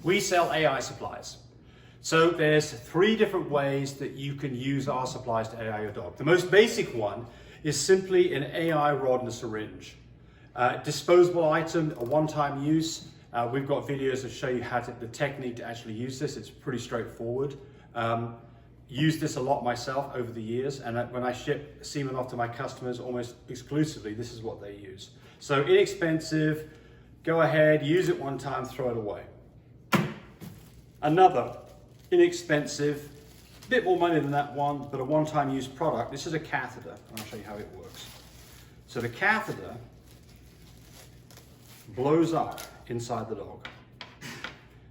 We sell AI supplies. So there's 3 different ways that you can use our supplies to AI your dog. The most basic one is simply an AI rod and a syringe. Disposable item, a one-time use. We've got videos that show you the technique to actually use this. It's pretty straightforward. Used this a lot myself over the years, and when I ship semen off to my customers almost exclusively, this is what they use. So inexpensive, go ahead, use it one time, throw it away. Another inexpensive, bit more money than that one, but a one-time use product. This is a catheter, and I'll show you how it works. So the catheter blows up inside the dog.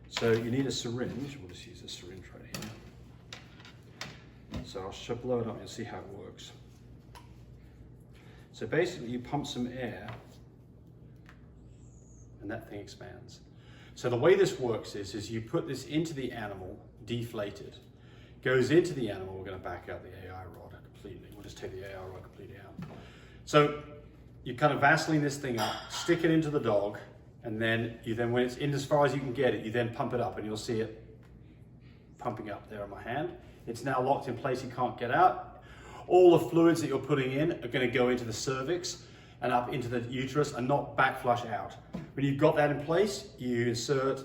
So you need a syringe. We'll just use a syringe right here. So I'll blow it up and see how it works. So basically you pump some air and that thing expands. So the way this works is you put this into the animal, deflated, goes into the animal. We're going to back out the AI rod completely. We'll just take the AI rod completely out. So you kind of Vaseline this thing up, stick it into the dog, and then when it's in as far as you can get it, you then pump it up, and you'll see it pumping up there on my hand. It's now locked in place, you can't get out. All the fluids that you're putting in are going to go into the cervix and up into the uterus and not back flush out. When you've got that in place, you insert,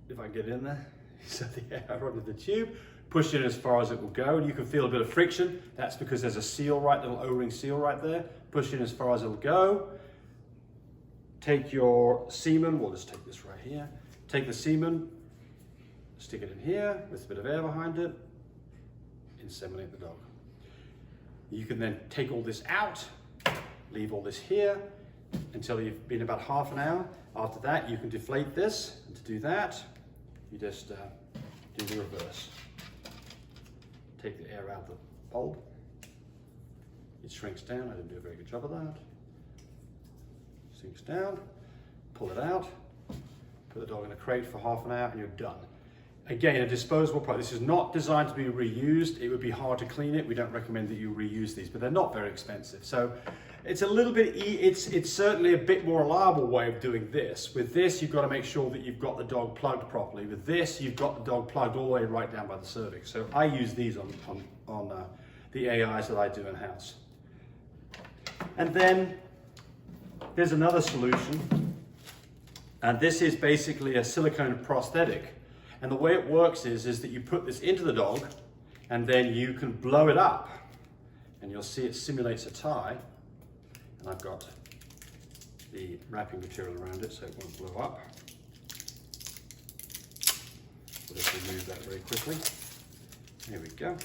if I can get it in there, insert the air rod into the tube, push it as far as it will go, and you can feel a bit of friction. That's because there's a seal little O-ring seal right there. Push it as far as it'll go. Take your semen, we'll just take this right here. Take the semen, stick it in here with a bit of air behind it, inseminate the dog. You can then take all this out, leave all this here until you've been about half an hour. After that, you can deflate this, and to do that, you just do the reverse. Take the air out of the bulb. It shrinks down. I didn't do a very good job of that. Sinks down, pull it out, put the dog in a crate for half an hour, and you're done. Again, a disposable product. This is not designed to be reused. It would be hard to clean it. We don't recommend that you reuse these, but they're not very expensive. So it's a little bit, it's certainly a bit more reliable way of doing this. With this, you've got to make sure that you've got the dog plugged properly. With this, you've got the dog plugged all the way right down by the cervix. So I use these on the AIs that I do in-house. And then there's another solution, and this is basically a silicone prosthetic. And the way it works is that you put this into the dog, and then you can blow it up, and you'll see it simulates a tie. And I've got the wrapping material around it so it won't blow up. We'll just remove that very quickly. There we go.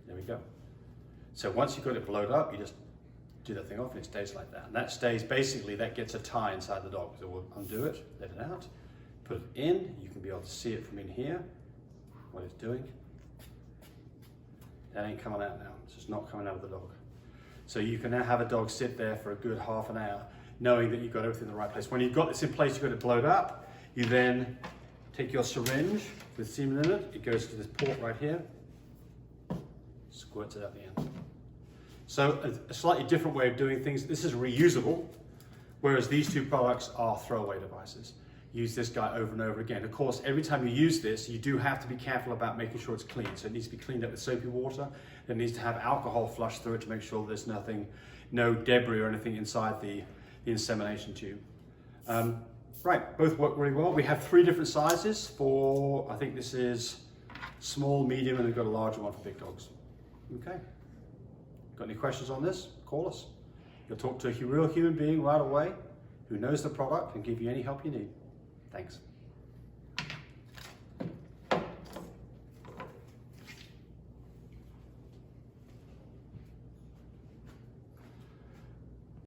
There we go. So once you've got it blowed up, you just do that thing off and it stays like that. And that stays, basically, that gets a tie inside the dog. So we'll undo it, let it out, put it in. You can be able to see it from in here, what it's doing. That ain't coming out now. It's just not coming out of the dog. So you can now have a dog sit there for a good half an hour, knowing that you've got everything in the right place. When you've got this in place, you've got it blowed up. You then take your syringe with semen in it. It goes to this port right here, squirts it out the end. So a slightly different way of doing things. This is reusable, whereas these 2 products are throwaway devices. Use this guy over and over again. Of course, every time you use this, you do have to be careful about making sure it's clean. So it needs to be cleaned up with soapy water. It needs to have alcohol flushed through it to make sure there's no debris or anything inside the insemination tube. Right, both work really well. We have 3 different sizes for, I think this is small, medium, and we've got a larger one for big dogs. Okay. Got any questions on this? Call us. You'll talk to a real human being right away who knows the product and give you any help you need. Thanks.